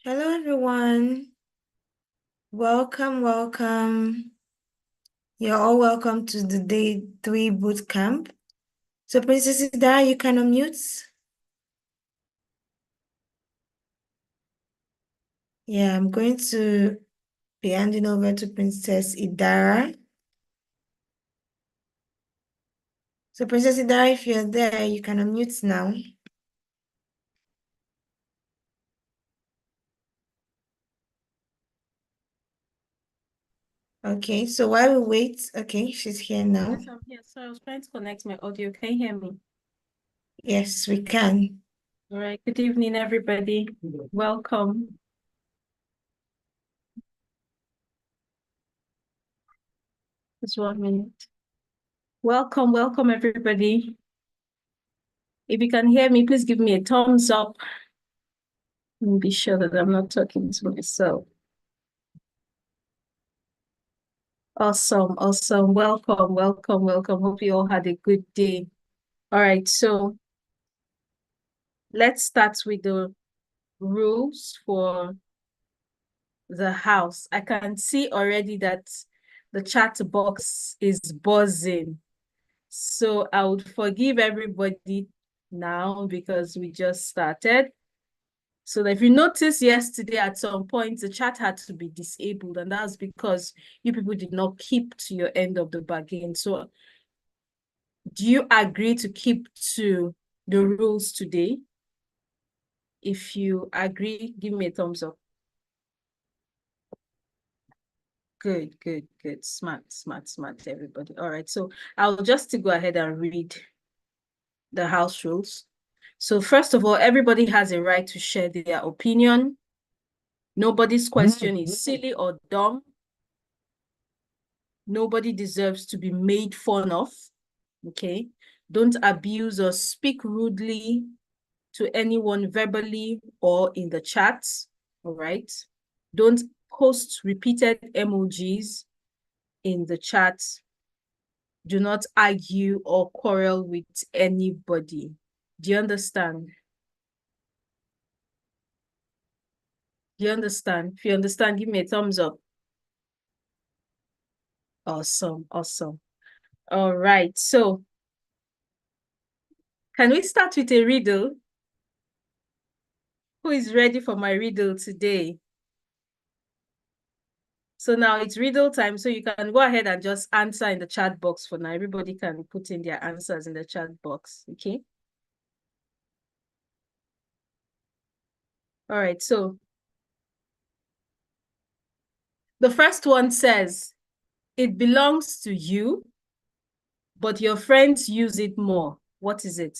Hello, everyone. Welcome. You're all welcome to the day 3 boot camp. So, Princess Ida, you can unmute. Yeah, I'm going to be handing over to Princess Idara. So, Princess Idara, if you're there, you can unmute now. Okay, so while we wait, okay, she's here now. Yes, I'm here. So I was trying to connect my audio. Can you hear me? Yes, we can. All right. Good evening, everybody. Welcome. Just 1 minute. Welcome, everybody. If you can hear me, please give me a thumbs up. Let me be sure that I'm not talking to myself. Awesome. Welcome. Hope you all had a good day. All right. So let's start with the rules for the house. I can see already that the chat box is buzzing. So I would forgive everybody now because we just started. So if you notice yesterday at some point, the chat had to be disabled, and that's because you people did not keep to your end of the bargain. So do you agree to keep to the rules today? If you agree, give me a thumbs up. Good. Smart, everybody. All right. So I'll just go ahead and read the house rules. So first of all, everybody has a right to share their opinion. Nobody's question is silly or dumb. Nobody deserves to be made fun of. Okay. Don't abuse or speak rudely to anyone verbally or in the chat. All right. Don't post repeated emojis in the chat. Do not argue or quarrel with anybody. Do you understand? Do you understand? If you understand, give me a thumbs up. Awesome. All right. So can we start with a riddle? Who is ready for my riddle today? So now it's riddle time. So you can go ahead and just answer in the chat box for now. Everybody can put in their answers in the chat box. Okay. All right. So the first one says, it belongs to you, but your friends use it more. What is it?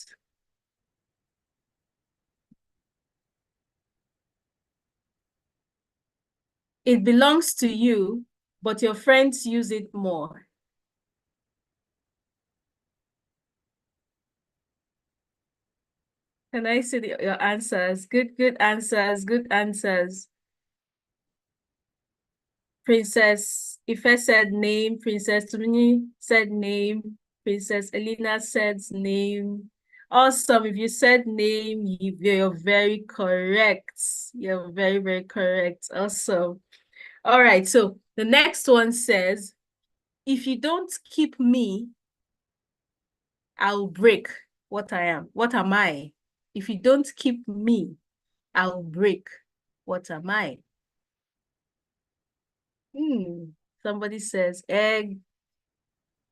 It belongs to you, but your friends use it more. Can I see your answers? Good answers. Princess Ife said name. Princess Tumini said name. Princess Elena said name. Awesome. If you said name, you're very correct. You're very correct. Awesome. All right. So the next one says, if you don't keep me, I'll break what I am. What am I? If you don't keep me, I'll break. What am I? Somebody says egg.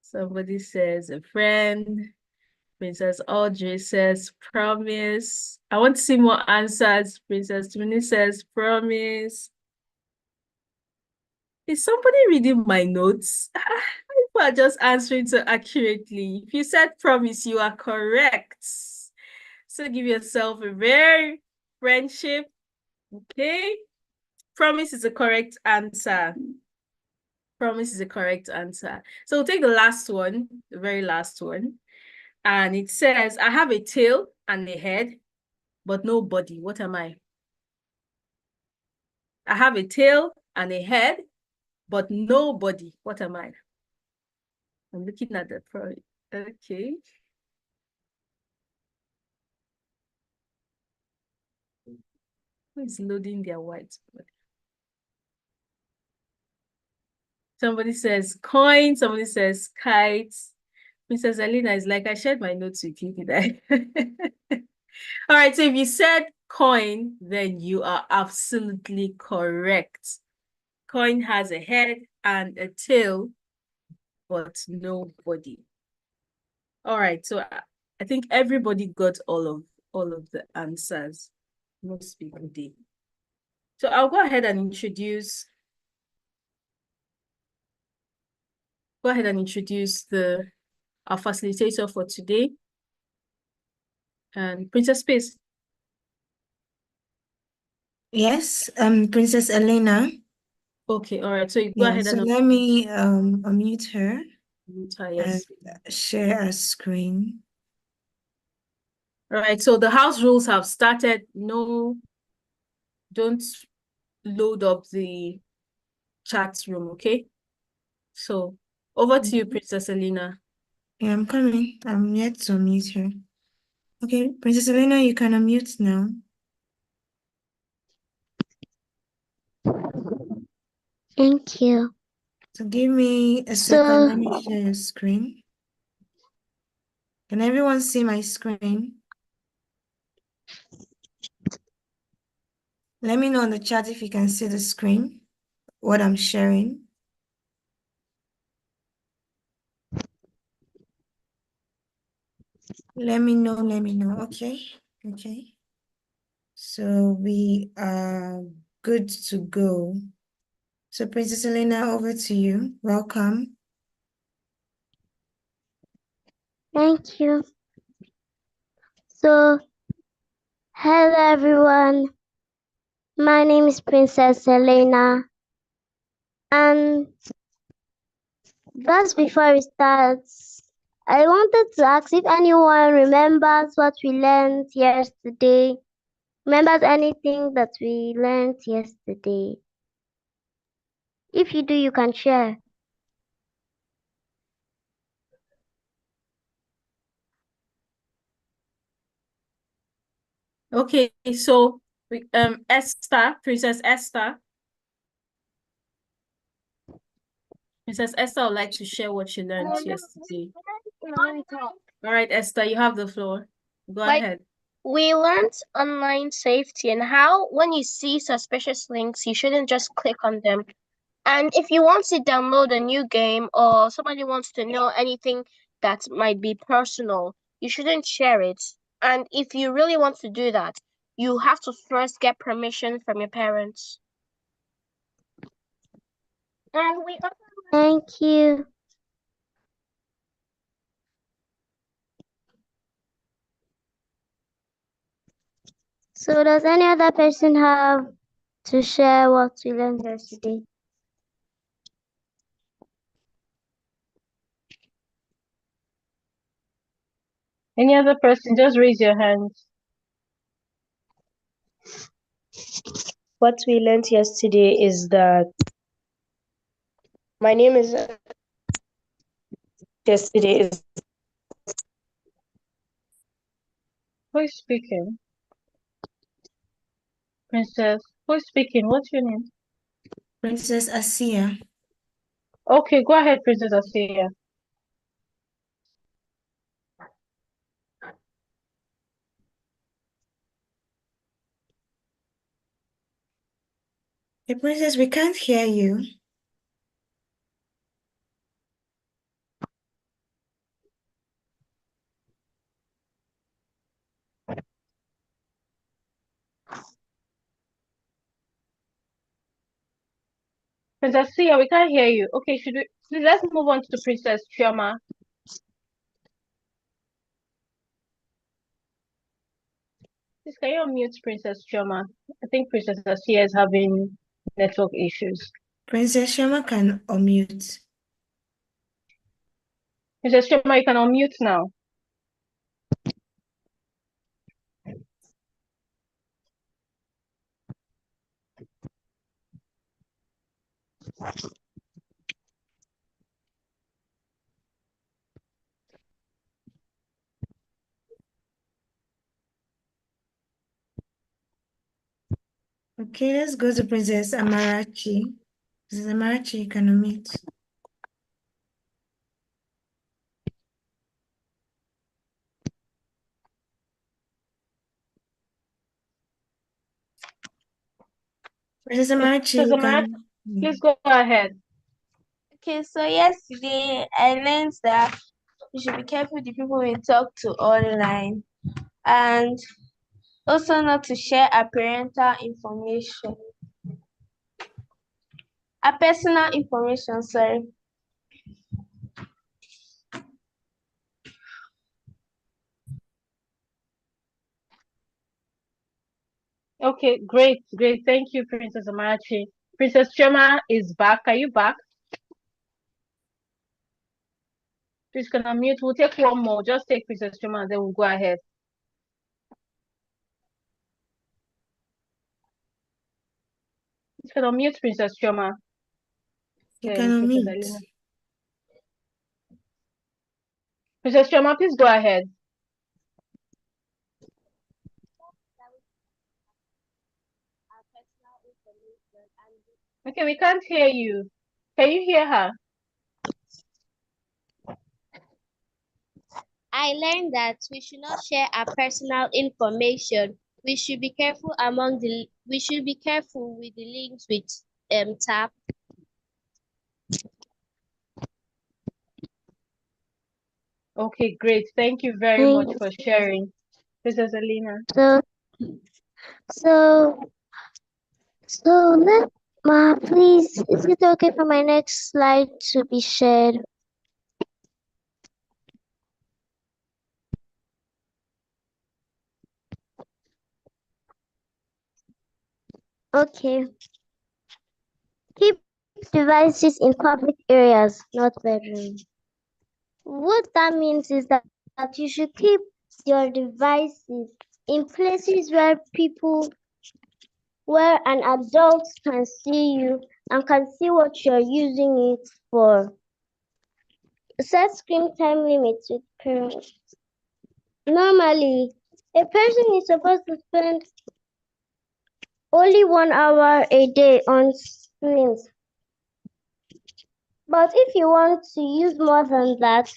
Somebody says a friend. Princess Audrey says promise. I want to see more answers. Princess Tuni says promise. Is somebody reading my notes? People are just answering so accurately. If you said promise, you are correct. So give yourself a very friendship. Okay. Promise is the correct answer. Promise is the correct answer. So we'll take the last one, the very last one. And it says, I have a tail and a head, but no body. What am I? I have a tail and a head, but no body. What am I? I'm looking at the pro. Okay. Who is loading their whiteboard? Somebody says coin, somebody says kites. Mrs. Alina is like, I shared my notes with you, did I? All right, so if you said coin, then you are absolutely correct. Coin has a head and a tail, but no body. All right, so I think everybody got all of the answers. Most people did. So I'll go ahead and introduce the our facilitator for today. And Princess Space. Yes, Princess Elena. Okay, all right. So you go Yeah, ahead so and let me unmute her unmute her, and yes. share a screen. All right, so the house rules have started. No, don't load up the chat room, okay? So over to you, Princess Elena. Yeah, I'm coming. I'm yet to unmute her. Okay, Princess Elena, you can unmute now. Thank you. So give me a second. Let me share your screen. Can everyone see my screen? Let me know in the chat if you can see the screen, what I'm sharing. Let me know. Okay. Okay. So we are good to go. So Princess Elena, over to you. Welcome. Thank you. So, hello everyone. My name is Princess Elena. And just before we start, I wanted to ask if anyone remembers what we learned yesterday. Remembers anything that we learned yesterday? If you do, you can share. Okay, so Esther, Princess Esther. Princess Esther would like to share what she learned yesterday. All right, Esther, you have the floor. Go ahead. We learned online safety and how when you see suspicious links, you shouldn't just click on them. And if you want to download a new game or somebody wants to know anything that might be personal, you shouldn't share it. And if you really want to do that, you have to first get permission from your parents. And we also Thank you. So does any other person have to share what we learned yesterday? Any other person, just raise your hand. What we learned yesterday is that my name is yesterday is Who is speaking? Princess, who is speaking? What's your name? Princess Asia. Okay, go ahead, Princess Asia. Hey, Princess, we can't hear you. Princess Sia, we can't hear you. Okay, let's move on to Princess Chioma. Please, can you unmute Princess Chioma? I think Princess Sia is having network issues. Princess Shama can unmute. Princess Chioma, you can unmute now. Okay, let's go to Princess Amarachi. Princess Amarachi, you can unmute. Princess Amarachi, Princess you Amarachi, can. please go ahead. Okay, so yesterday I learned that we should be careful the people we talk to online, and also not to share our parental information, our personal information, sorry. Okay, great. Thank you, Princess Amarachi. Princess Chema is back. Are you back? Please can unmute. We'll take one more. Just take Princess Chema and then we'll go ahead. You can unmute Princess Chema. You can Princess unmute. Elena. Princess Chema, please go ahead. Okay, we can't hear you. Can you hear her? I learned that we should not share our personal information. We should be careful with the links we tap. Okay, great. Thank you very much for sharing. Princess Elena. So let please, is it okay for my next slide to be shared? Okay. Keep devices in public areas, not bedrooms. What that means is that you should keep your devices in places where an adult can see you and can see what you're using it for. Set screen time limits with parents. Normally, a person is supposed to spend only 1 hour a day on screens. But if you want to use more than that,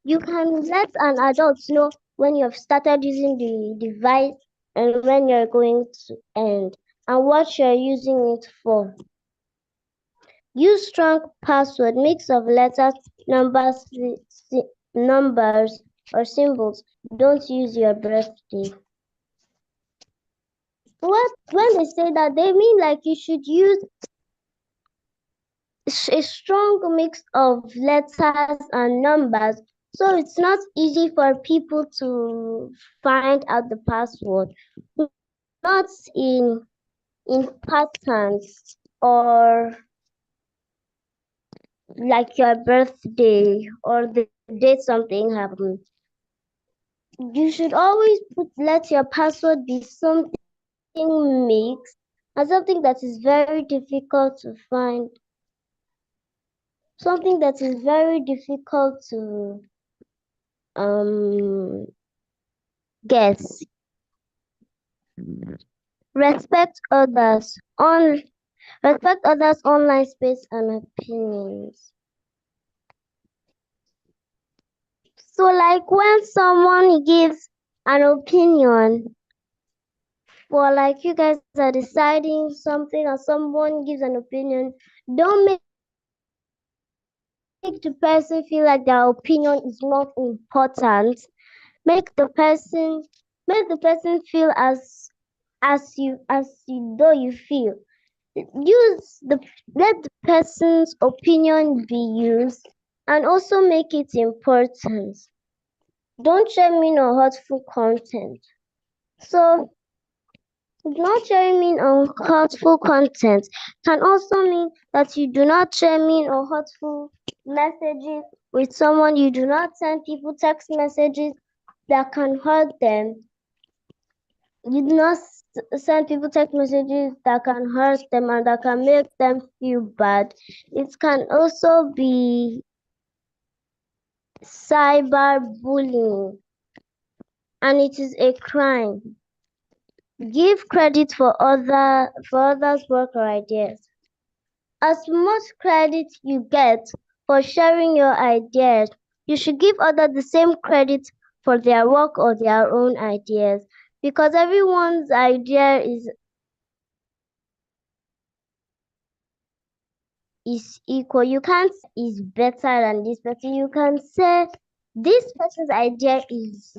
you can let an adult know when you've started using the device and when you're going to end and what you're using it for. Use strong password, mix of letters, numbers, or symbols. Don't use your birthday. When they say that, they mean like you should use a strong mix of letters and numbers, so it's not easy for people to find out the password. Not in patterns or like your birthday or the date something happened. You should always let your password be something mixed and something that is very difficult to find. Something that is very difficult to guess. Respect others online space and opinions. So like when someone gives an opinion, or like you guys are deciding something or someone gives an opinion, don't make the person feel like their opinion is not important. Make the person feel as though you feel. Let the person's opinion be used and also make it important. Don't share mean or hurtful content. So not sharing mean or hurtful content can also mean that you do not share mean or hurtful messages with someone. You do not send people text messages that can hurt them. You do not send people text messages that can hurt them and that can make them feel bad. It can also be cyberbullying, and it is a crime. Give credit for others' work or ideas. As much credit you get for sharing your ideas, you should give others the same credit for their work or their own ideas, because everyone's idea is equal. You can't say is better than this person. You can say this person's idea is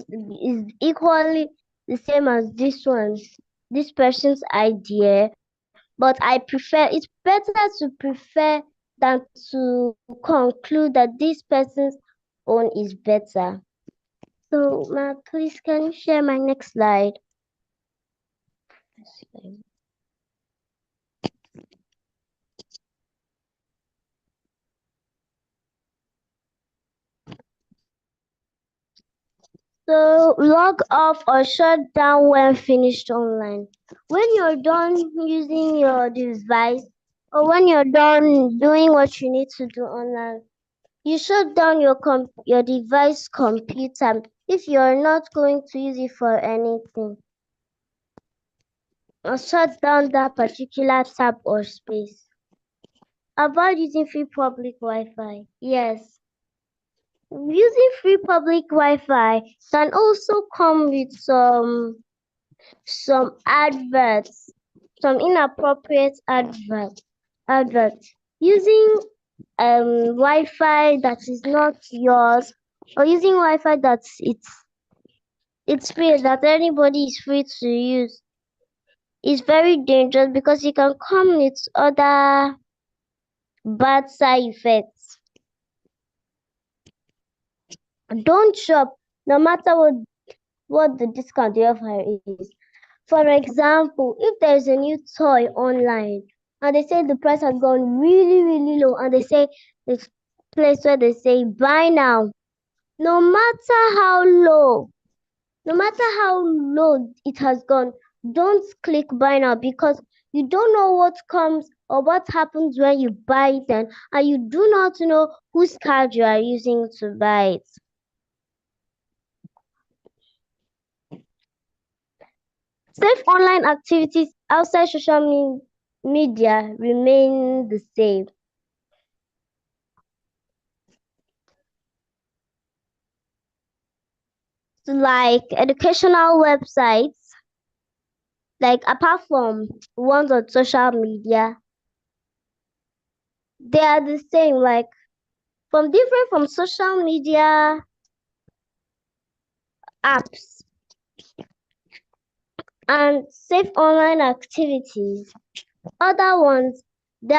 equally the same as this person's idea, but I prefer, it's better to prefer than to conclude that this person's own is better. So, Ma, please, can you share my next slide? So, log off or shut down when finished online. When you're done using your device, or when you're done doing what you need to do online, you shut down your device computer if you're not going to use it for anything. Or shut down that particular tab or space. Avoid using free public Wi-Fi. Yes. Using free public Wi-Fi can also come with some adverts, some inappropriate adverts. Using Wi-Fi that is not yours, or using Wi-Fi that it's free, that anybody is free to use, is very dangerous because it can come with other bad side effects. Don't shop no matter what the discount they offer is. For example, if there's a new toy online and they say the price has gone really, really low, and they say this place where they say buy now, no matter how low it has gone, don't click buy now, because you don't know what comes or what happens when you buy it, and you do not know whose card you are using to buy it. Safe online activities outside social media remain the same. So like educational websites, like apart from ones on social media, they are the same, like different from social media apps and safe online activities. Other ones, they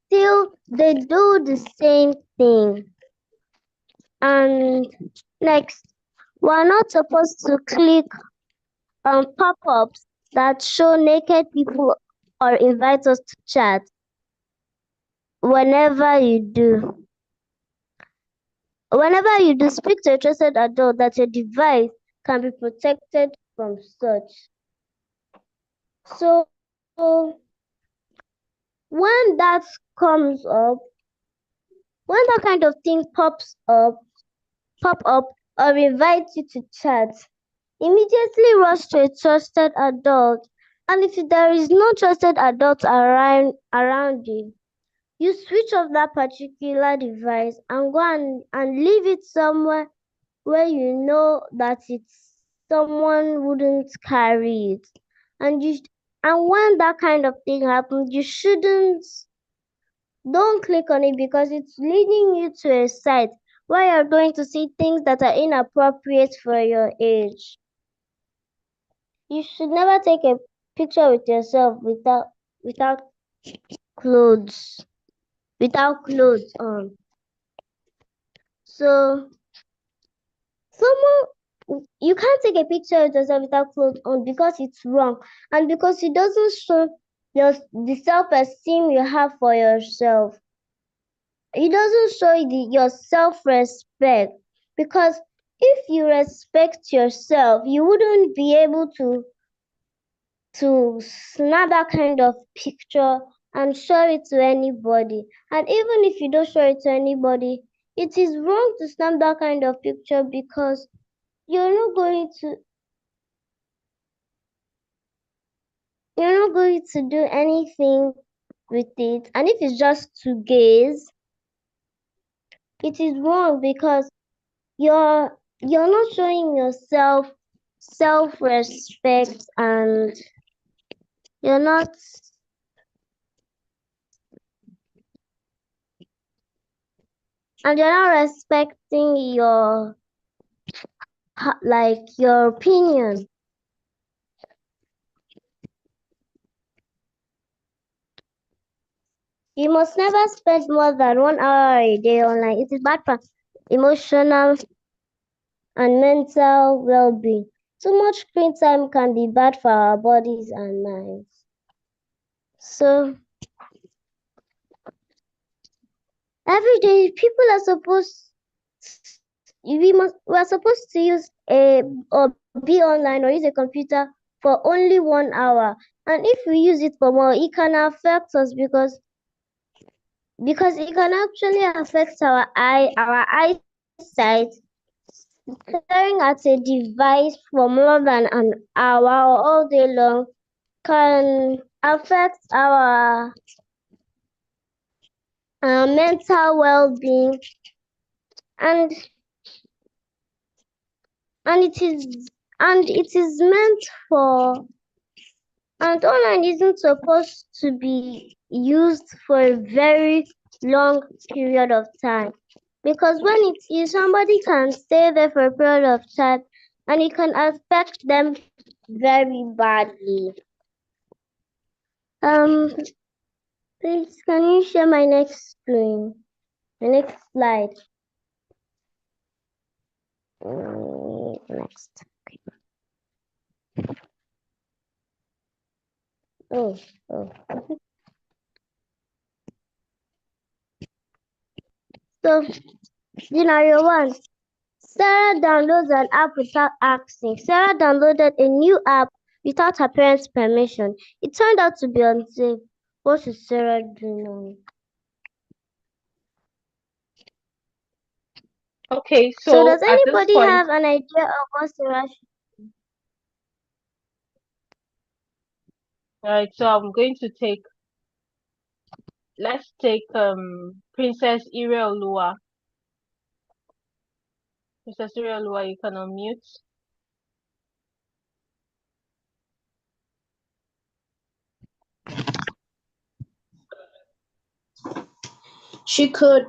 do the same thing. And next, we're not supposed to click on pop-ups that show naked people or invite us to chat. Whenever you do, speak to a trusted adult that your device can be protected from such. So when that comes up, when that kind of thing pop up or invite you to chat, immediately rush to a trusted adult. And if there is no trusted adult around you, you switch off that particular device and go and leave it somewhere where you know that someone wouldn't carry it. And when that kind of thing happens, don't click on it, because it's leading you to a site where you're going to see things that are inappropriate for your age. You should never take a picture with yourself without clothes on. So you can't take a picture with yourself without clothes on, because it's wrong, and because it doesn't show the self-esteem you have for yourself. It doesn't show your self-respect, because if you respect yourself, you wouldn't be able to snap that kind of picture and show it to anybody. And even if you don't show it to anybody, it is wrong to snap that kind of picture, because you're not going to you're not going to do anything with it. And if it's just to gaze, it is wrong because you're not showing yourself self-respect, and you're not respecting your your opinion. You must never spend more than 1 hour a day online. It is bad for emotional and mental well-being. Too much screen time can be bad for our bodies and minds. So every day people are supposed we're supposed to use or be online or use a computer for only 1 hour. And if we use it for more, it can affect us because it can actually affect our eyesight. Staring at a device for more than an hour or all day long can affect our mental well-being, and it is meant for, and online isn't supposed to be used for a very long period of time, because when it's used, somebody can stay there for a period of time and it can affect them very badly. Please, can you share my next screen? The next slide. Next. Oh. So, scenario 1. Sarah downloads an app without asking. Sarah downloaded a new app without her parents' permission. It turned out to be unsafe. What should Sarah do now? Okay, So so does at this anybody point, have an idea of what Sarah should? right, so I'm going to let's take Princess Ireolua. Princess Ireolua, you can unmute. She could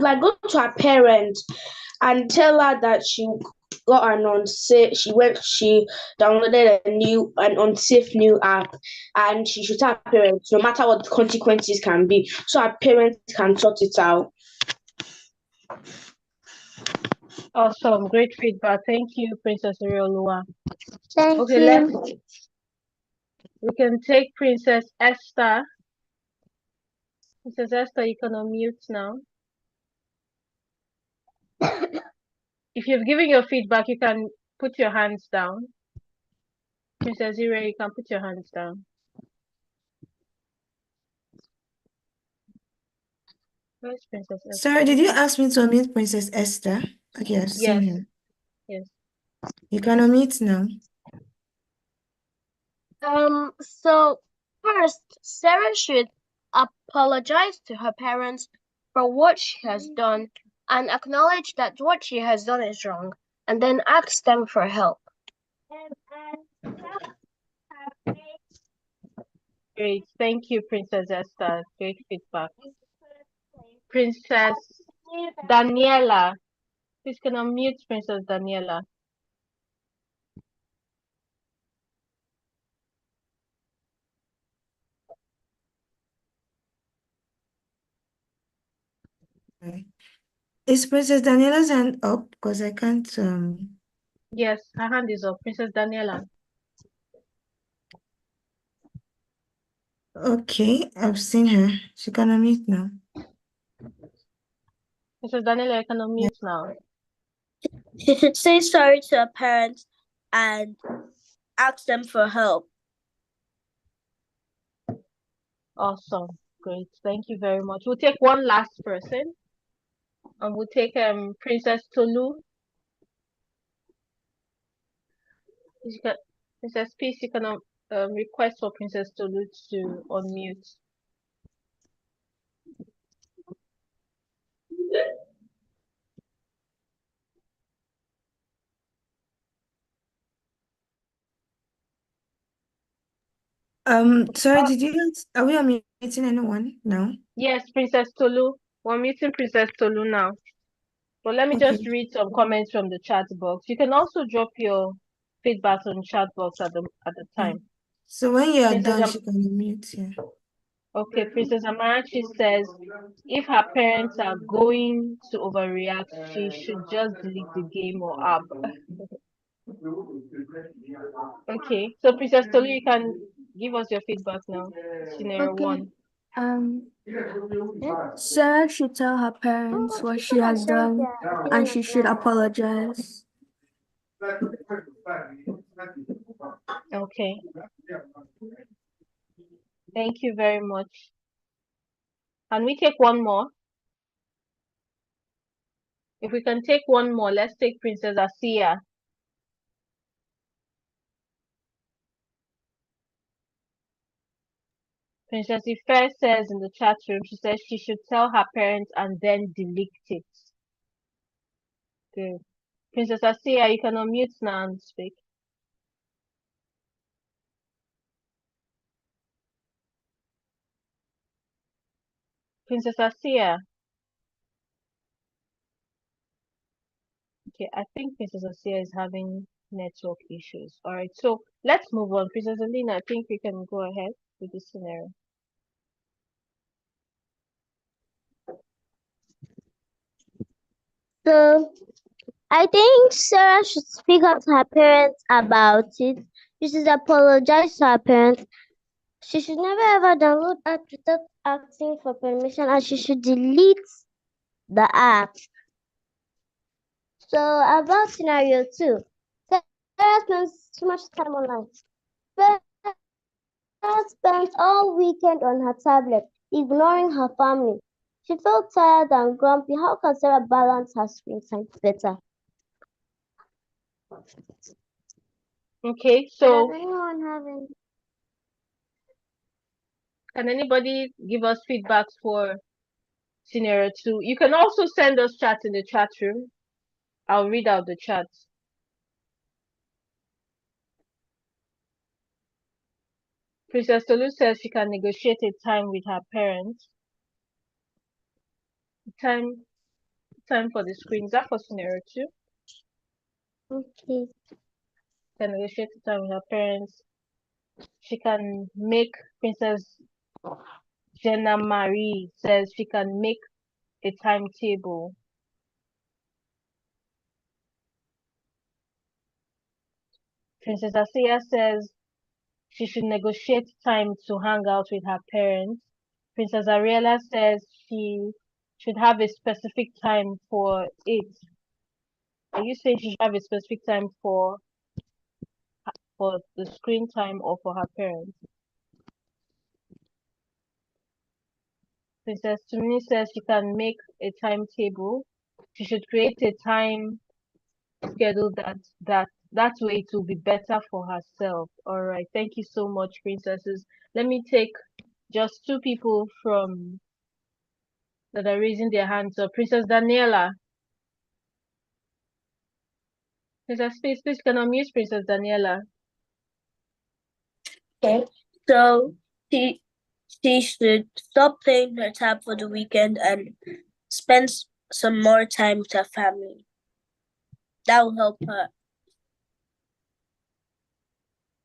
like go to her parents and tell her that she got an unsafe she downloaded an unsafe new app, and she should tell her parents no matter what the consequences can be, so her parents can sort it out. Awesome, great feedback. Thank you, Princess Ireolua. Thank Okay, you. we can take Princess Esther. Princess Esther, you can unmute now. If you've given your feedback, you can put your hands down. Princess Ire, you can put your hands down. Where's Princess Esther? Sorry, did you ask me to unmute Princess Esther? Okay, I've seen Yes, her. yes. You can unmute now. So first, Sarah should apologize to her parents for what she has done and acknowledge that what she has done is wrong, and then ask them for help. Great. Thank you, Princess Esther. Great feedback. Princess Daniela. Please can unmute Princess Daniela. Okay. Is Princess Daniela's hand up? Because I can't Yes, her hand is up. Princess Daniela. Okay, I've seen her. She can unmute now. Princess Daniela, you can unmute now. She should say sorry to her parents and ask them for help. Awesome. Great. Thank you very much. We'll take one last person. And we'll take Princess Tolu. Princess Peace, you can request for Princess Tolu to unmute. Sorry, are we unmuting anyone now? Yes, Princess Tolu. We're meeting Princess Tolu now. But let me just Okay. read some comments from the chat box. You can also drop your feedback on chat box at the time. So when you are Princess done, she can unmute, yeah. Okay, Princess Amarachi says if her parents are going to overreact, she should just delete the game or app. Okay, so Princess Tolu, you can give us your feedback now. Scenario Okay. one. Sarah should tell her parents what she has done and she should apologize. Okay, thank you very much. Can we take one more? If we can take one more, let's take Princess Asiya. Princess Ife says in the chat room, she says she should tell her parents and then delete it. Good. Princess Asiya, you can unmute now and speak. Princess Asiya. Okay, I think Princess Asiya is having network issues. All right, so let's move on. Princess Alina, I think we can go ahead with this scenario. So I think Sarah should speak up to her parents about it. She should apologize to her parents. She should never ever download app without asking for permission, and she should delete the app. So about scenario 2, Sarah spends too much time online. Sarah spent all weekend on her tablet, ignoring her family. She felt tired and grumpy. How can Sarah balance her screen time better? Okay, Does so anyone have any? can anybody give us feedbacks for scenario 2? You can also send us chat in the chat room. I'll read out the chat. Princess Tolu says she can negotiate a time with her parents. Time for the screen. Is that for scenario 2? Okay. Can negotiate a time with her parents. She can make Princess Jenna Marie says she can make a timetable. Princess Asiya says she should negotiate time to hang out with her parents. Princess Ariella says she should have a specific time for it. Are you saying she should have a specific time for the screen time or for her parents? Princess Tumini says she can make a timetable. She should create a time schedule that way it will be better for herself. All right, thank you so much, princesses. Let me take just two people from that are raising their hands. So Princess Daniela. Princess, please can unmute Princess Daniela. Okay. So she should stop playing her tab for the weekend and spend some more time with her family. That will help her.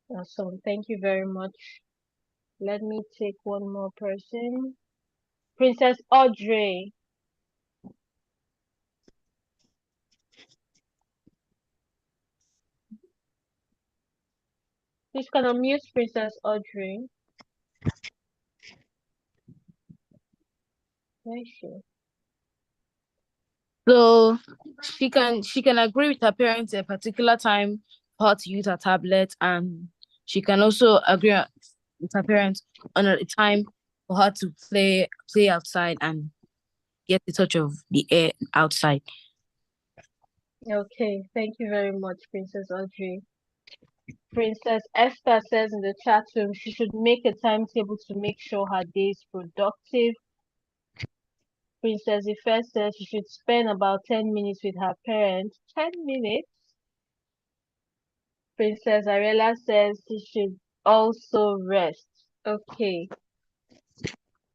Awesome, thank you very much. Let me take one more person. Princess Audrey. Please can unmute Princess Audrey. Where is she? So she can agree with her parents a particular time for her to use her tablet, and she can also agree with her parents on a time for her to play outside and get the touch of the air outside. Okay, thank you very much, Princess Audrey. Princess Esther says in the chat room she should make a timetable to make sure her day is productive. Princess Ife says she should spend about 10 minutes with her parents. 10 minutes? Princess Ariella says she should also rest. Okay.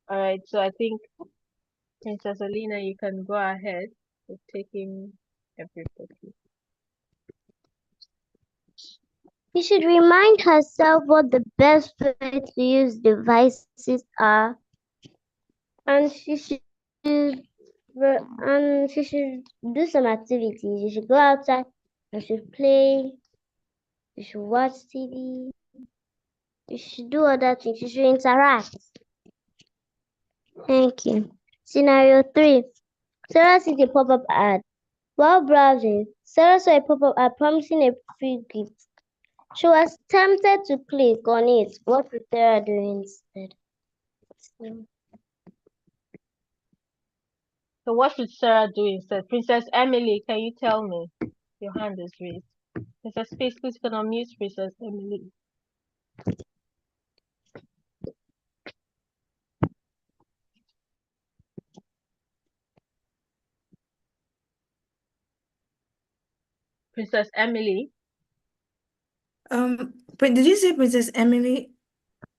All right. So I think Princess Alina, you can go ahead with taking everybody. She should remind herself what the best way to use devices are, and she should do some activities. She should go outside. She should play. She should watch TV. She should do other things. She should interact. Thank you. Scenario 3. Sarah sees a pop-up ad. While browsing, Sarah saw a pop-up ad promising a free gift. She was tempted to click on it. What would Sarah do instead? So what should Sarah do instead? Princess Emily, can you tell me? Your hand is raised. Princess Space, please can unmute Princess Emily. Princess Emily? But did you say Princess Emily?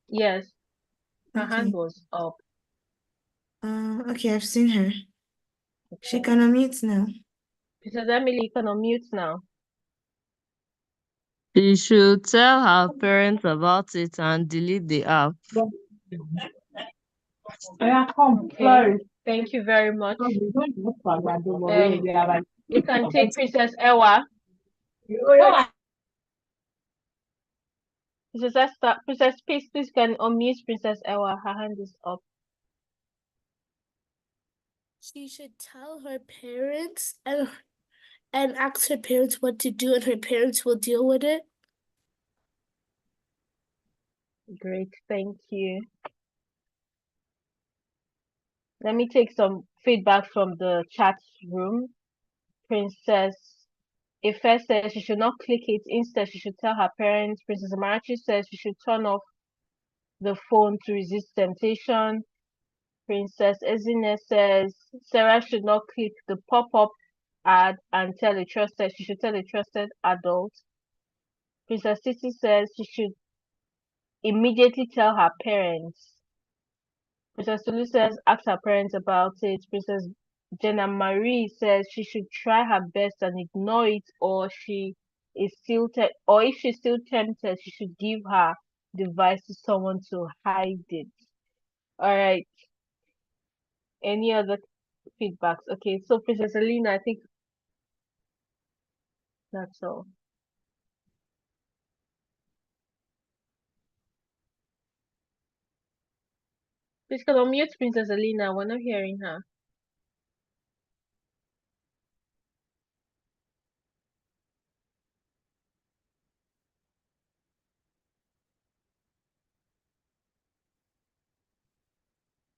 Yes. Her hand Okay. was up. Okay, I've seen her. She Okay. can unmute now. Princess Emily, you can unmute now. She should tell her parents about it and delete the app. Okay. Thank you very much. You can take Princess Ewa. Princess Esther, Princess Peace, please can unmute Princess Ewa. Her hand is up. She should tell her parents and ask her parents what to do, and her parents will deal with it. Great, thank you. Let me take some feedback from the chat room. Princess Ife says she should not click it. Instead, she should tell her parents. Princess Amarachi says she should turn off the phone to resist temptation. Princess Ezine says Sarah should not click the pop-up ad and she should tell a trusted adult. Princess Titi says she should immediately tell her parents. Princess Tulu says ask her parents about it. Princess Jenna Marie says she should try her best and ignore it, or if she's still tempted, she should give her device to someone to hide it. All right. Any other feedbacks? Okay, so Princess Alina, I think that's all. Please can unmute Princess Alina. We're not hearing her.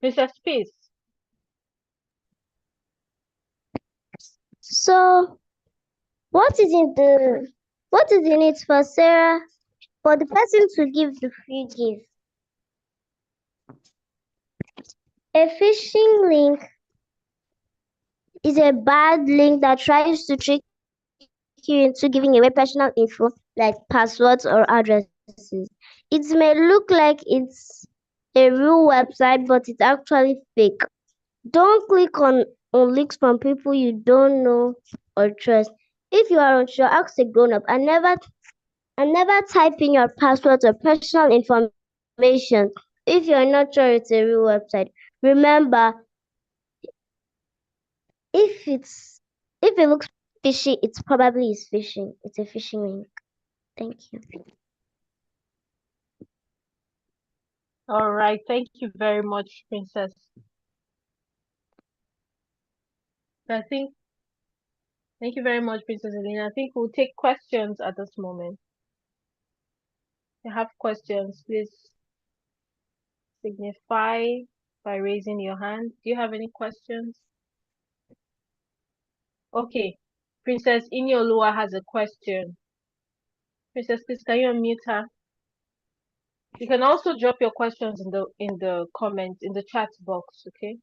Princess Peace. So, what is in it for Sarah, for the person to give the free gift? A phishing link is a bad link that tries to trick you into giving away personal info like passwords or addresses. It may look like it's a real website, but it's actually fake. Don't click on links from people you don't know or trust. If you are unsure, ask a grown-up and never type in your passwords or personal information if you're not sure it's a real website. Remember, if it looks fishy, it probably is phishing. It's a phishing link. Thank you. All right, thank you very much, Princess. Thank you very much, Princess Elena. I think we'll take questions at this moment. If you have questions, please signify by raising your hand. Do you have any questions? Okay, Princess Inyolua has a question. Princess, please, can you unmute her? You can also drop your questions in the comments in the chat box, okay?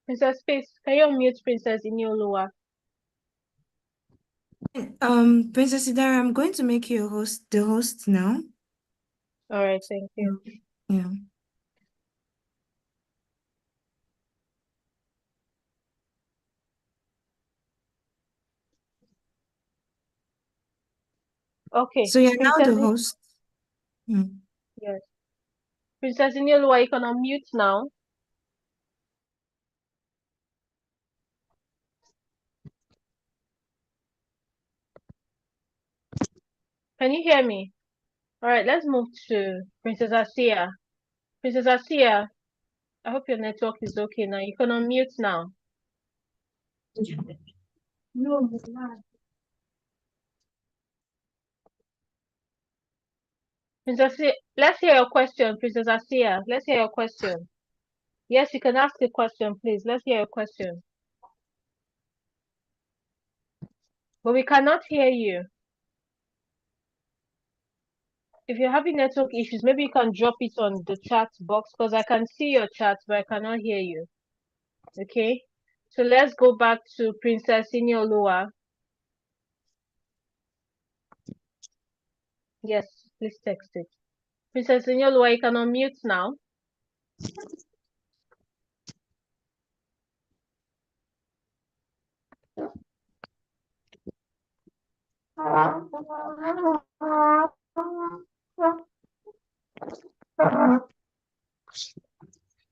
Princess Space, can you unmute Princess Iniolua? Princess Idara, I'm going to make you the host now. All right, thank you. Yeah. Okay. So you're now the Princess, host. yes. Princess Iniolua, you can unmute now. Can you hear me? All right, let's move to Princess Asia. Princess Asia, I hope your network is okay now. You can unmute now. Princess Asia, let's hear your question, Princess Asia. Let's hear your question. Yes, you can ask the question, please. Let's hear your question. But we cannot hear you. If you're having network issues, maybe you can drop it on the chat box because I can see your chat, but I cannot hear you. Okay? So let's go back to Princess Iniolua. Yes, please text it. Princess Iniolua, you can unmute now.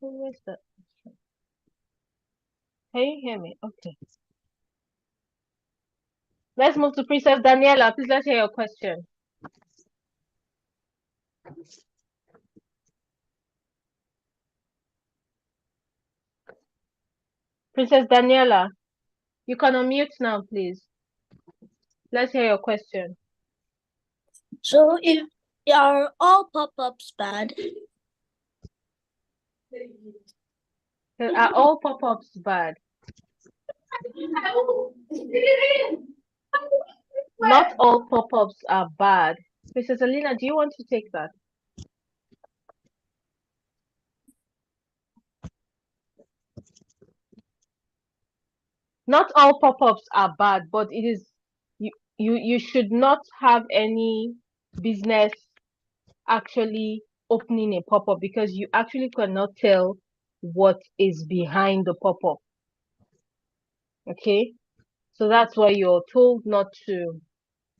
Who is that? Can you hear me? Okay. Let's move to Princess Daniela. Please let's hear your question. Princess Daniela, you can unmute now, please. Let's hear your question. So if are all pop-ups bad? Are all pop-ups bad? Not all pop-ups are bad. Princess Alina, do you want to take that? Not all pop-ups are bad, but it is you should not have any business actually opening a pop-up because you actually cannot tell what is behind the pop-up. Okay, so that's why you're told not to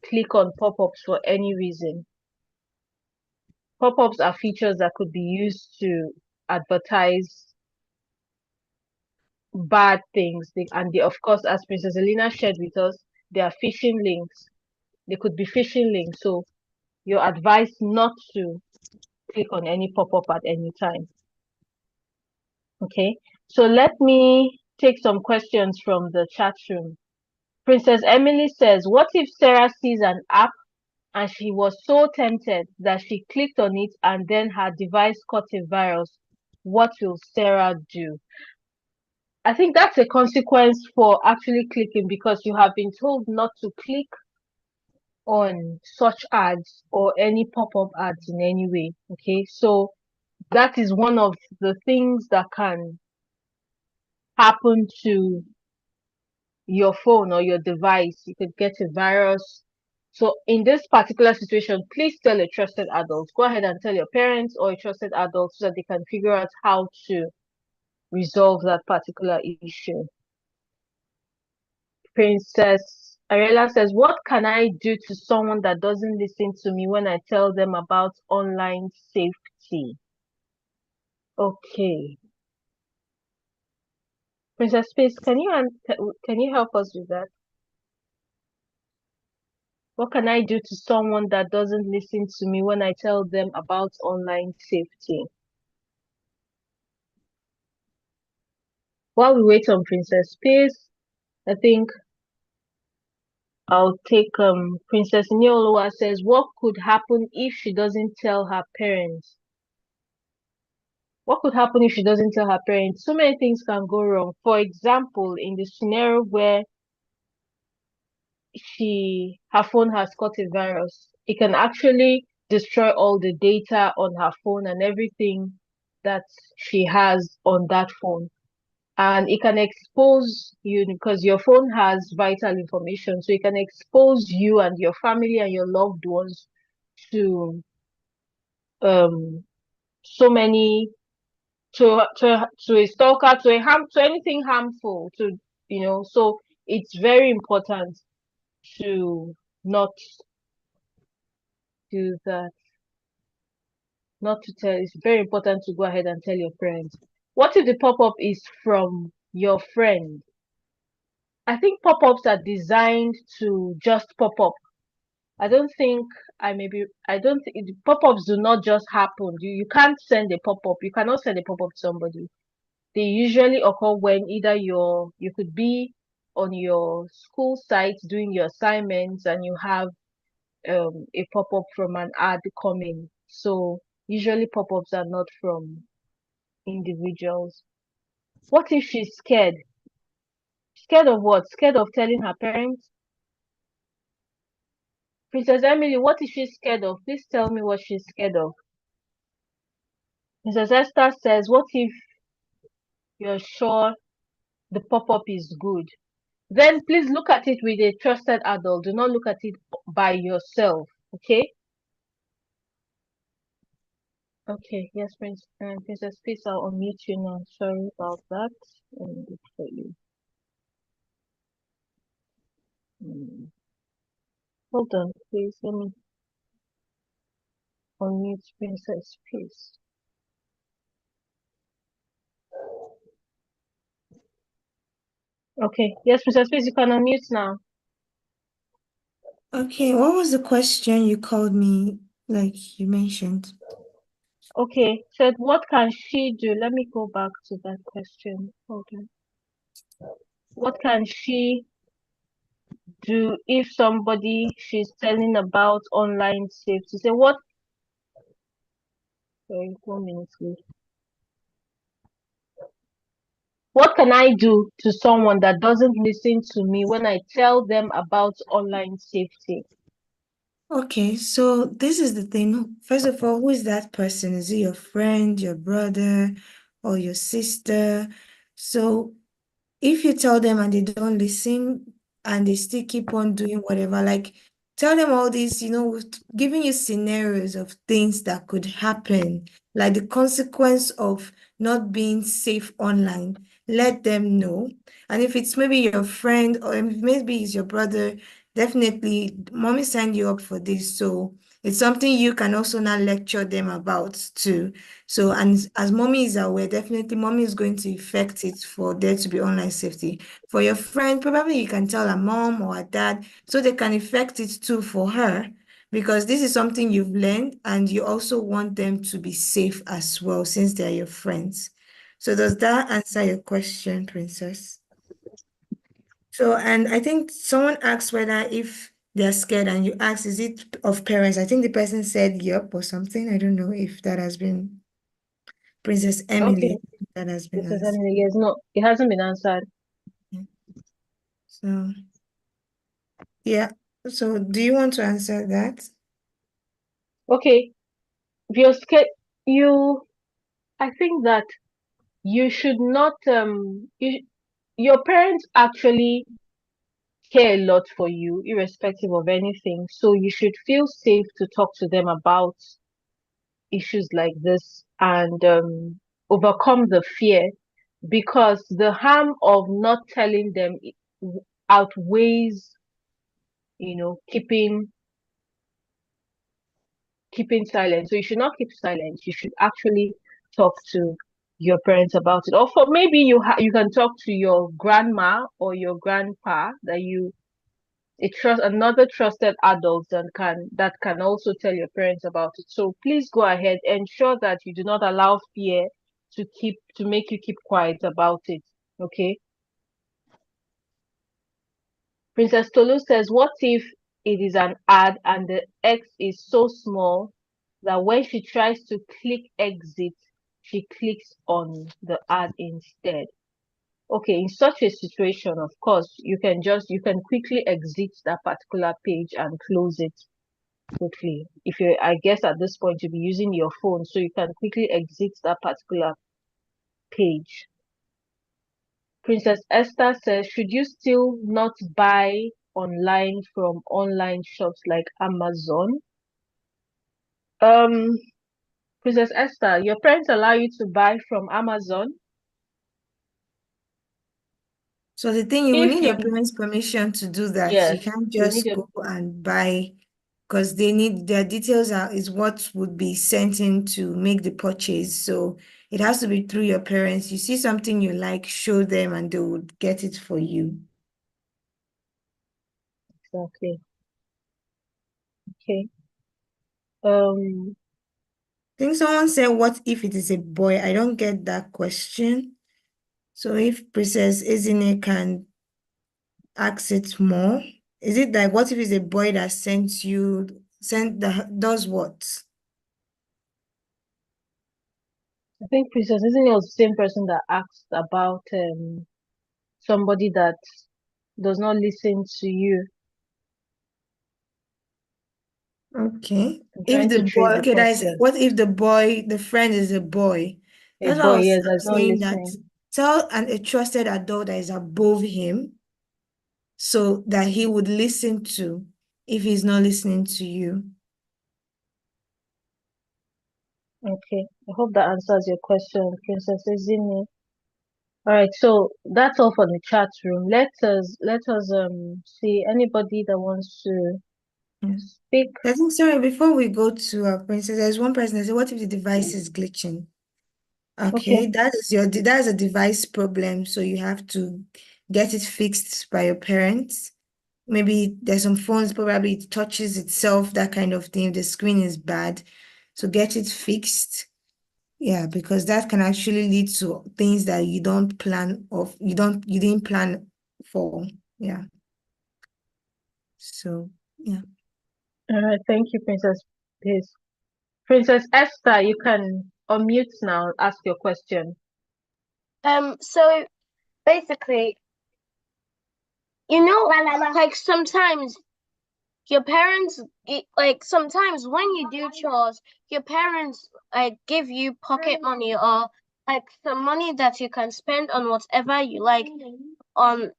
click on pop-ups for any reason. Pop-ups are features that could be used to advertise bad things. Of course, as Princess Elena shared with us, they are phishing links. They could be phishing links. So you're advised not to click on any pop-up at any time. Okay, so let me take some questions from the chat room. Princess Emily says, what if Sarah sees an app and she was so tempted that she clicked on it and then her device caught a virus? What will Sarah do? I think that's a consequence for actually clicking because you have been told not to click on such ads or any pop-up ads in any way. Okay, so that is one of the things that can happen to your phone or your device. You could get a virus. So in this particular situation, please tell a trusted adult. Go ahead and tell your parents or a trusted adult so that they can figure out how to resolve that particular issue. Princess Ariella says, what can I do to someone that doesn't listen to me when I tell them about online safety? Okay. Princess Space, can you help us with that? What can I do to someone that doesn't listen to me when I tell them about online safety? While we wait on Princess Space, I think I'll take Princess Niolua says, what could happen if she doesn't tell her parents? What could happen if she doesn't tell her parents? So many things can go wrong. For example, in the scenario where her phone has caught a virus, it can actually destroy all the data on her phone and everything that she has on that phone. And it can expose you because your phone has vital information. So it can expose you and your family and your loved ones to um so many to a stalker, to anything harmful, to so it's very important to not do that. Not to tell, it's very important to go ahead and tell your parents. What if the pop-up is from your friend? I think pop-ups are designed to just pop up. I don't think I don't think pop-ups do not just happen. You can't send a pop-up. You cannot send a pop-up to somebody. They usually occur when either you could be on your school site doing your assignments and you have a pop-up from an ad coming. So usually pop-ups are not from individuals. What if she's scared? Scared of what? Scared of telling her parents? Princess Emily, what is she scared of? Please tell me what she's scared of. Mrs. Esther says, what if you're sure the pop-up is good? Then please look at it with a trusted adult. Do not look at it by yourself. Okay? Okay, yes, Princess Peace, I'll unmute you now. Sorry about that. Let me look for you. Hold on, please. Let me unmute Princess Peace. Okay, yes, Princess Peace, you can unmute now. Okay, what was the question you called me, like you mentioned? Okay, said what can she do? Let me go back to that question. Hold on. What can she do if somebody she's telling about online safety? Say what? Sorry, 1 minute, please. What can I do to someone that doesn't listen to me when I tell them about online safety? Okay, so this is the thing. First of all, who is that person? Is it your friend, your brother, or your sister? So if you tell them and they don't listen and they still keep on doing whatever, like tell them all these, giving you scenarios of things that could happen, like the consequence of not being safe online. Let them know. And if it's maybe your friend or if maybe it's your brother, definitely mommy signed you up for this. So it's something you can also now lecture them about too. So, and as mommy is aware, definitely mommy is going to effect it for there to be online safety. For your friend, probably you can tell her mom or her dad so they can effect it too for her because this is something you've learned and you also want them to be safe as well since they're your friends. So does that answer your question, Princess? So, and I think someone asked whether if they're scared and you asked, is it of parents? I think the person said yep or something. I don't know if that has been Princess Okay, Emily, that has been Princess asked. Emily, yes, no, it hasn't been answered. So, yeah. So, do you want to answer that? Okay, if you're scared, I think that you should not, your parents actually care a lot for you, irrespective of anything. So you should feel safe to talk to them about issues like this and overcome the fear because the harm of not telling them outweighs, keeping silent. So you should not keep silent. You should actually talk to your parents about it. Or for maybe you can talk to your grandma or your grandpa that you another trusted adult that can also tell your parents about it. So please go ahead, ensure that you do not allow fear to make you keep quiet about it. Okay. Princess Tolu says, what if it is an ad and the X is so small that when she tries to click exit, she clicks on the ad instead. Okay, in such a situation, of course, you can quickly exit that particular page and close it quickly. If you, I guess at this point you'll be using your phone, so you can quickly exit that particular page. Princess Esther says, should you still not buy online from online shops like Amazon? Princess Esther, your parents allow you to buy from Amazon? So the thing, you will If need you, your parents' permission to do that. You yes, can't you need just your, go and buy because they need their details is what would be sent in to make the purchase. So it has to be through your parents. You see something you like, show them and they would get it for you. exactly. Okay. I think someone said, what if it is a boy? I don't get that question. So if Princess Ezine can ask it more, is it like, what if it's a boy that does what? I think Princess, isn't it the same person that asked about somebody that does not listen to you? Okay. I'm If trying the to trace boy, the okay, that is, question. what if the boy, the friend is a boy? A That's why boy, yes, that's not saying that listening. tell a trusted adult that is above him so that he would listen to if he's not listening to you. Okay, I hope that answers your question, Princess Izini. All right, so that's all for the chat room. Let us see anybody that wants to Yeah. speak. I think, sorry, before we go to Princess, there's one person that said, what if the device is glitching? Okay, Okay, that is a device problem, so you have to get it fixed by your parents. Maybe there's some phones, probably it touches itself, that kind of thing. The screen is bad. So get it fixed. Yeah, because that can actually lead to things that you don't plan of, you didn't plan for. Yeah. So, yeah. all right, thank you, Princess. Yes. Princess Esther, you can unmute now, ask your question. So basically, like sometimes your parents, like sometimes when you do chores, your parents like give you pocket money or like some money that you can spend on whatever you like, on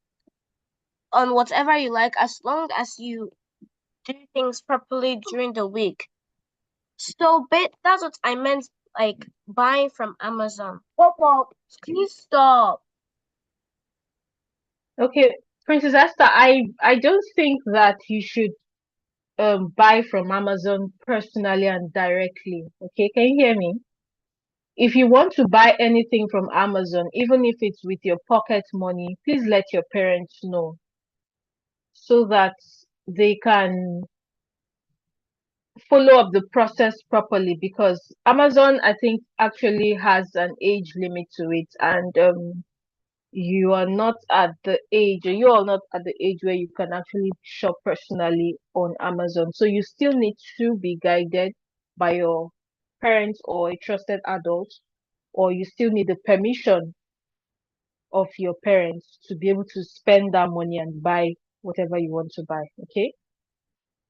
whatever you like, as long as you do things properly during the week. So that's what I meant, like buying from Amazon. Please stop. Okay, Princess Esther, I don't think that you should buy from Amazon personally and directly. Okay, can you hear me? If you want to buy anything from Amazon, even if it's with your pocket money, please let your parents know so that they can follow up the process properly, because Amazon, I think, actually has an age limit to it, and you are not at the age, or you are not at the age where you can actually shop personally on Amazon. So you still need to be guided by your parents or a trusted adult, or you still need the permission of your parents to be able to spend that money and buy whatever you want to buy. Okay?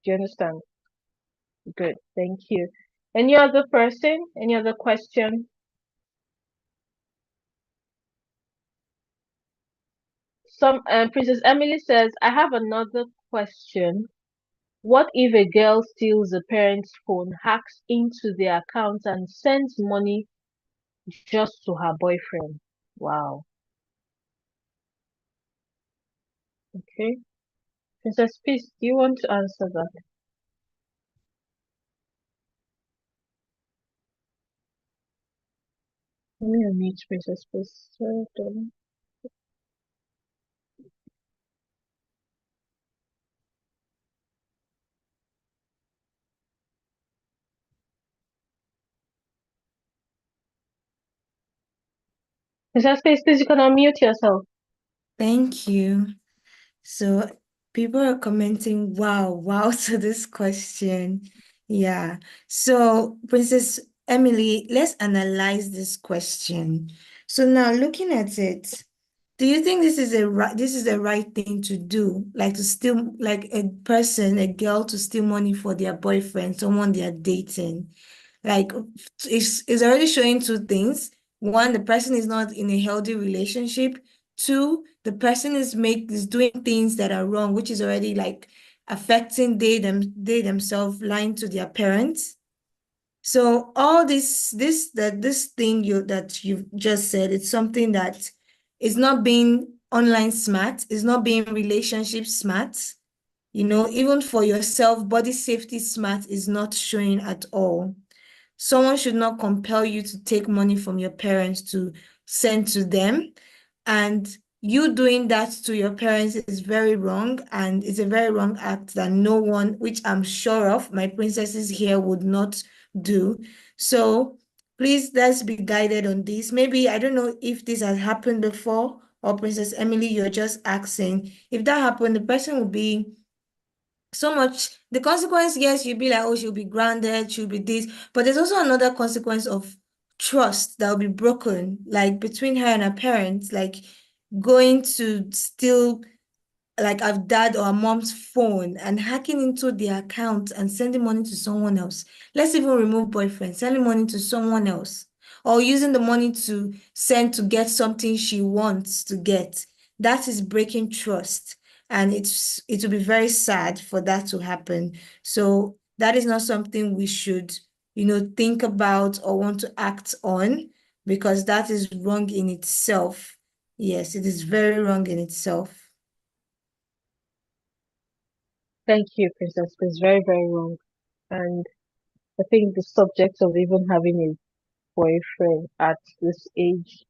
Do you understand? Good. Thank you. Any other person? Any other question? Princess Emily says, I have another question. What if a girl steals a parent's phone, hacks into their account, and sends money just to her boyfriend? Wow. Okay. Princess Peace, do you want to answer that? Let me unmute Princess Peace. Sorry, darling. Princess Peace, please, you can unmute yourself. Thank you. So people are commenting, wow, wow, to this question. Yeah. So Princess Emily, let's analyze this question. So now looking at it, do you think this is the right thing to do? Like to steal, like a girl to steal money for their boyfriend, someone they are dating? Like it's already showing two things. One, the person is not in a healthy relationship. Two, the person is doing things that are wrong, which is already like affecting they themselves lying to their parents. So all this thing that you've just said, it's something that is not being online smart, is not being relationship smart. Even for yourself, body safety smart is not showing at all. Someone should not compel you to take money from your parents to send to them. And you doing that to your parents is very wrong, and it's a very wrong act that no one, which I'm sure of, my princesses here would not do. So please, let's be guided on this. Maybe, I don't know if this has happened before, or Princess Emily, you're just asking. If that happened, the person will be so much, the consequence, yes, you'll be like, oh, she'll be grounded, she'll be this, but there's also another consequence of trust that will be broken, like between her and her parents, like going to steal like a dad or a mom's phone and hacking into their account and sending money to someone else. Let's even remove boyfriend, sending money to someone else, or using the money to send to get something she wants to get. That is breaking trust. And it will be very sad for that to happen. So that is not something we should, think about or want to act on, because that is wrong in itself. Yes, it is very wrong in itself. Thank you, Princess. It's very, very wrong. And I think the subject of even having a boyfriend at this age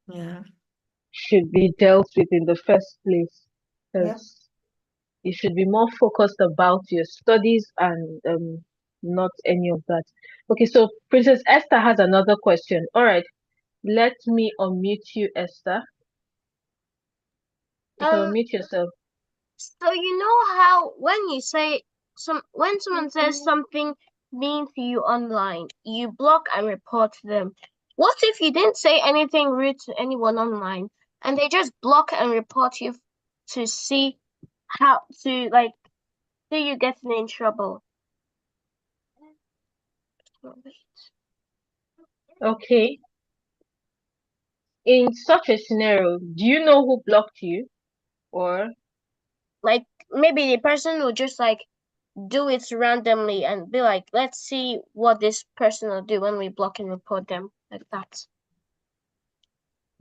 Yeah. should be dealt with in the first place, Yeah. because you should be more focused about your studies and not any of that. Okay, so Princess Esther has another question. All right, let me unmute you, Esther. You can Um, unmute yourself. so you know how when someone says something mean to you online, you block and report them. What if you didn't say anything rude to anyone online and they just block and report you to see how to like see you getting in trouble? Okay. In such a scenario, do you know who blocked you? Or Like maybe the person will just like do it randomly and be like, let's see what this person will do when we block and report them like that.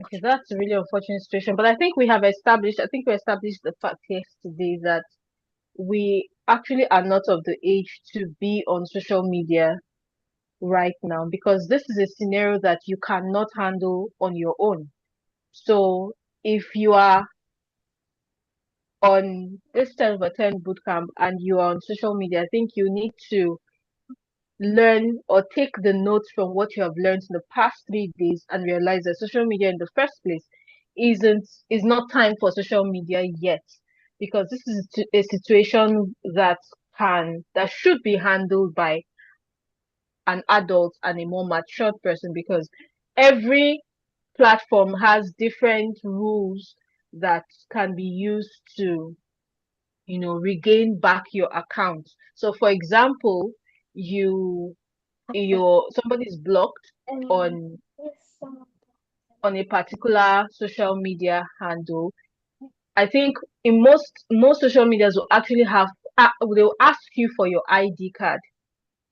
okay, that's a really unfortunate situation. But I think we established the fact yesterday that we actually are not of the age to be on social media right now, because this is a scenario that you cannot handle on your own. So if you are on this 10/10 bootcamp and you are on social media, I think you need to learn or take the notes from what you have learned in the past 3 days and realize that social media in the first place is not time for social media yet, because this is a situation that should be handled by an adult and a more matured person, because every platform has different rules that can be used to regain back your account. So for example, you somebody is blocked on a particular social media handle. I think in most social medias will actually have they'll ask you for your ID card.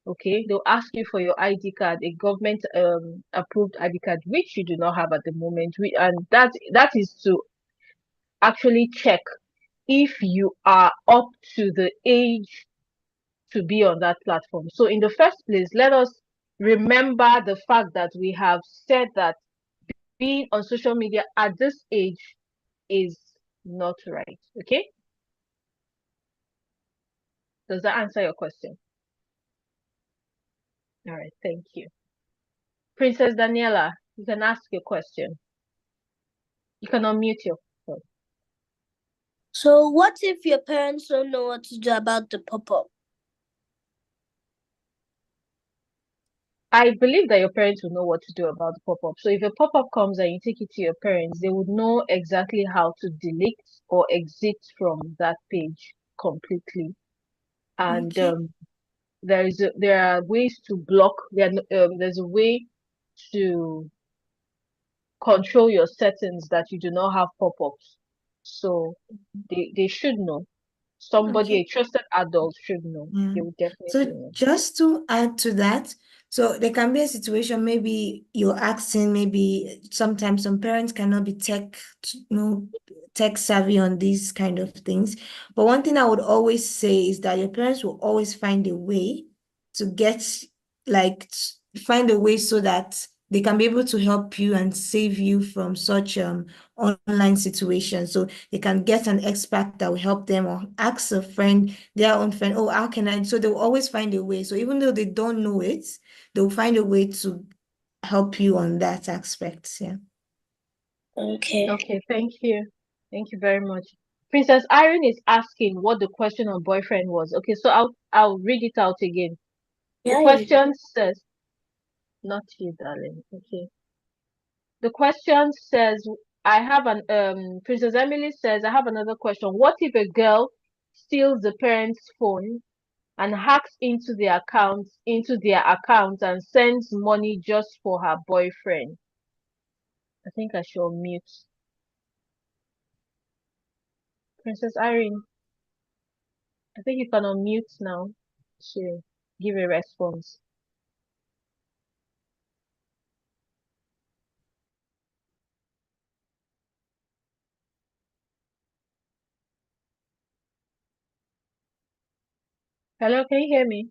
Okay, they'll ask you for your ID card, a government approved ID card, which you do not have at the moment. And that is to actually check if you are up to the age to be on that platform. So in the first place, let us remember the fact that we have said that being on social media at this age is not right. Okay? Does that answer your question? All right, thank you. Princess Daniela, you can ask your question. You can unmute your phone. So what if your parents don't know what to do about the pop-up? I believe that your parents will know what to do about the pop-up. So if a pop-up comes and you take it to your parents, they would know exactly how to delete or exit from that page completely. And Okay. there are ways to block. There's a way to control your settings that you do not have pop-ups. So they should know. Somebody, a Okay. trusted adult should know. Yeah. They would definitely So know. just to add to that, so there can be a situation, maybe you're asking, maybe sometimes some parents cannot be tech savvy on these kind of things. But one thing I would always say is that your parents will always find a way to find a way so that they can be able to help you and save you from such online situations. So they can get an expert that will help them or ask a friend, their own friend, oh, how can I? So they'll always find a way. So even though they don't know it, they'll find a way to help you on that aspect. Yeah. Okay. Okay, thank you. Thank you very much. Princess Irene is asking what the question on boyfriend was. Okay, so I'll read it out again. The Yeah, question says, not you, darling. Okay. The question says, I have an Princess Emily says, I have another question. What if a girl steals the parents' phone and hacks into their account and sends money just for her boyfriend? I think I should mute. Princess Irene, I think you can unmute now to give a response. Hello, can you hear me?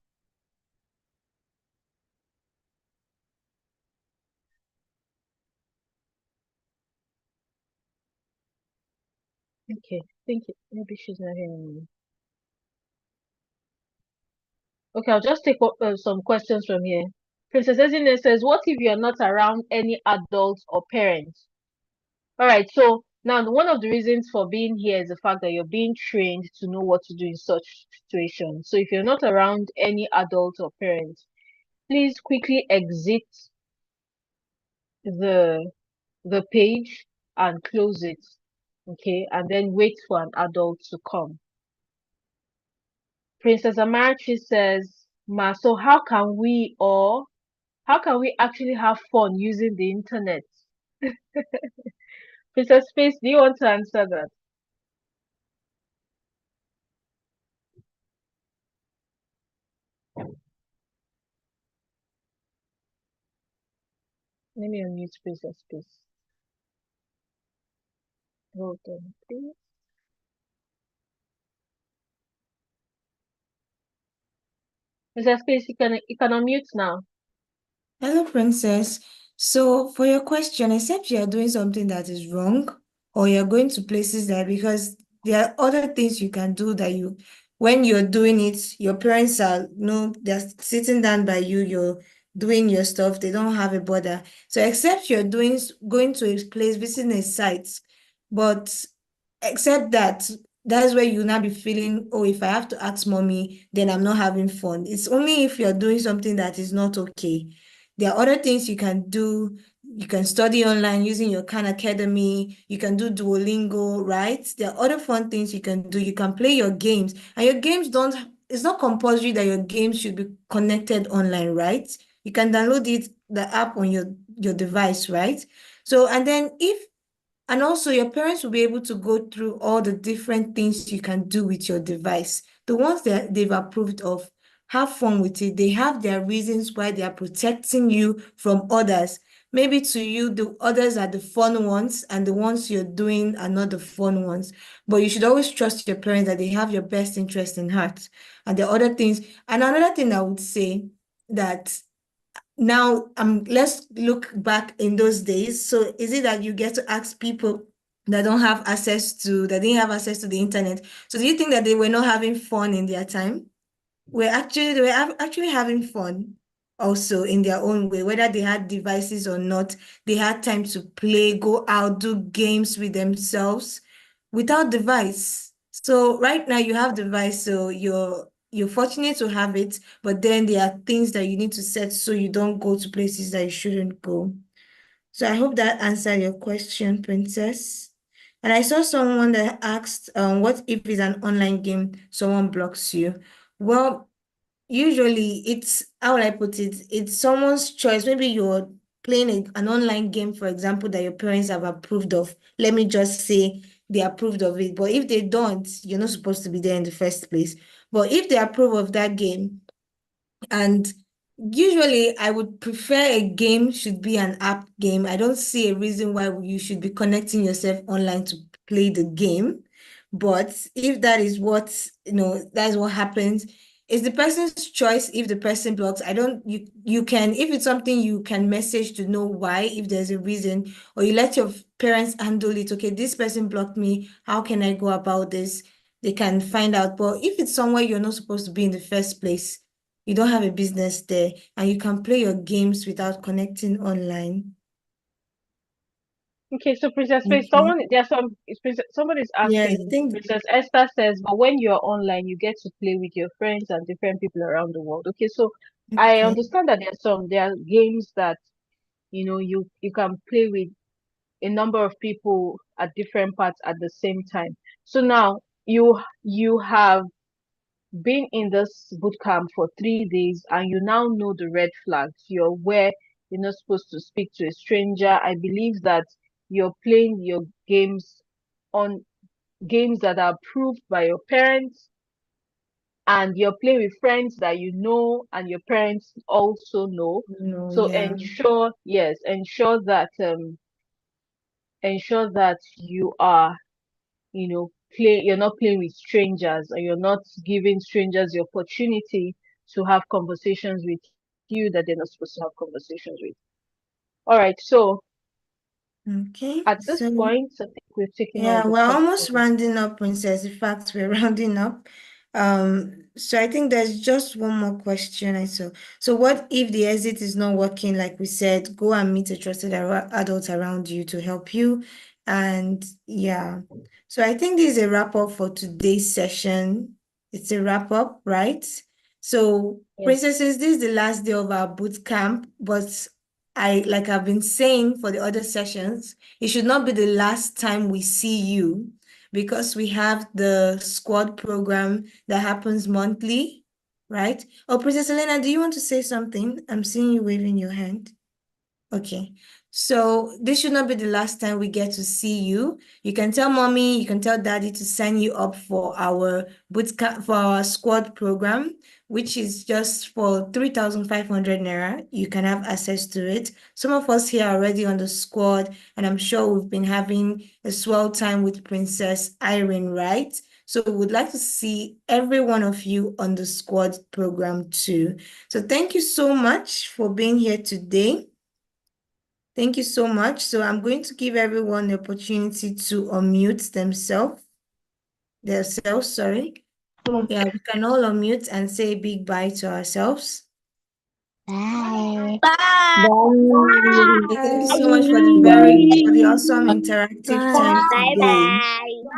Okay, think it. Maybe she's not hearing me. Okay, I'll just take some questions from here. Princess Ezine says, what if you're not around any adults or parents? All right, so now one of the reasons for being here is the fact that you're being trained to know what to do in such situations. So if you're not around any adults or parents, please quickly exit the the page and close it. Okay, and then wait for an adult to come. Princess Amarachi says, Ma, so how can we actually have fun using the internet? Princess Space, do you want to answer that? Let me unmute Princess Space. Hold on, please. Princess Space, you can unmute now. Hello, Princess. So for your question, except you are doing something that is wrong or you're going to places that because there are other things you can do that when you're doing it, your parents are, they're sitting down by you, you're doing your stuff, they don't have a bother. So except you're going to a place, visiting a site, but except that, that's where you now be feeling, oh, if I have to ask mommy, then I'm not having fun. It's only if you're doing something that is not okay. There are other things you can do. You can study online using your Khan Academy. You can do Duolingo, right? There are other fun things you can do. You can play your games. And your games it's not compulsory that your games should be connected online, right? You can download the app on your device, right? So, and also, your parents will be able to go through all the different things you can do with your device. The ones that they've approved of, have fun with it. They have their reasons why they are protecting you from others. Maybe to you, the others are the fun ones, and the ones you're doing are not the fun ones. But you should always trust your parents that they have your best interest in heart. And the other things, and another thing I would say that now, let's look back in those days. So is it that you get to ask people that didn't have access to the internet? So do you think that they were not having fun in their time? They were actually having fun also in their own way, whether they had devices or not. They had time to play, go out, do games with themselves without device. So right now you have device, so you're fortunate to have it, but then there are things that you need to set so you don't go to places that you shouldn't go. So I hope that answered your question, Princess. And I saw someone that asked, what if it's an online game, someone blocks you? Well, usually it's, how will I put it? It's someone's choice. Maybe you're playing an online game, for example, that your parents have approved of. Let me just say they approved of it. But if they don't, you're not supposed to be there in the first place. But if they approve of that game, and usually I would prefer a game should be an app game. I don't see a reason why you should be connecting yourself online to play the game. But if that is what, that's what happens, it's the person's choice. If the person blocks, I don't, you can, if it's something you can message to know why, if there's a reason, or you let your parents handle it. Okay, this person blocked me. How can I go about this? They can find out. But if it's somewhere you're not supposed to be in the first place, you don't have a business there, and you can play your games without connecting online. Okay, so Princess Faith, Okay. somebody's Yeah, I asking, think, Princess Esther says, but when you're online, you get to play with your friends and different people around the world. Okay, so I okay. understand that there are games that you can play with a number of people at different parts at the same time. So now you have been in this boot camp for 3 days and you now know the red flags. You're aware you're not supposed to speak to a stranger. I believe that you're playing your games on games that are approved by your parents, and you're playing with friends that you know and your parents also know. No, So yeah. ensure that you are you're not playing with strangers, and you're not giving strangers the opportunity to have conversations with you that they're not supposed to have conversations with. All right, so Okay. at this So, point, I think we've taken all yeah, the we're almost questions. rounding up, Princess. In fact, we're rounding up. So I think there's just one more question I saw. So what if the exit is not working? Like we said, go and meet a trusted adult around you to help you. And yeah, so I think this is a wrap up for today's session. It's a wrap up, right? So Yes. princesses, this is the last day of our boot camp, but like I've been saying for the other sessions, it should not be the last time we see you, because we have the squad program that happens monthly, right? Oh, Princess Elena, do you want to say something? I'm seeing you waving your hand. Okay. So this should not be the last time we get to see you. You can tell mommy, you can tell daddy to sign you up for our bootcamp, for our squad program, which is just for 3,500 naira. You can have access to it. Some of us here are already on the squad, and I'm sure we've been having a swell time with Princess Irene, right? So we would like to see every one of you on the squad program too. So thank you so much for being here today. Thank you so much. So I'm going to give everyone the opportunity to unmute themselves, sorry. Yeah, we can all unmute and say big bye to ourselves. Bye. Bye. Thank you so much for the awesome interactive time Bye today. bye.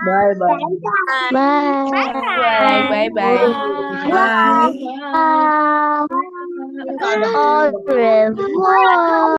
Bye bye. Bye. Bye. Bye. Bye. Bye. Au revoir.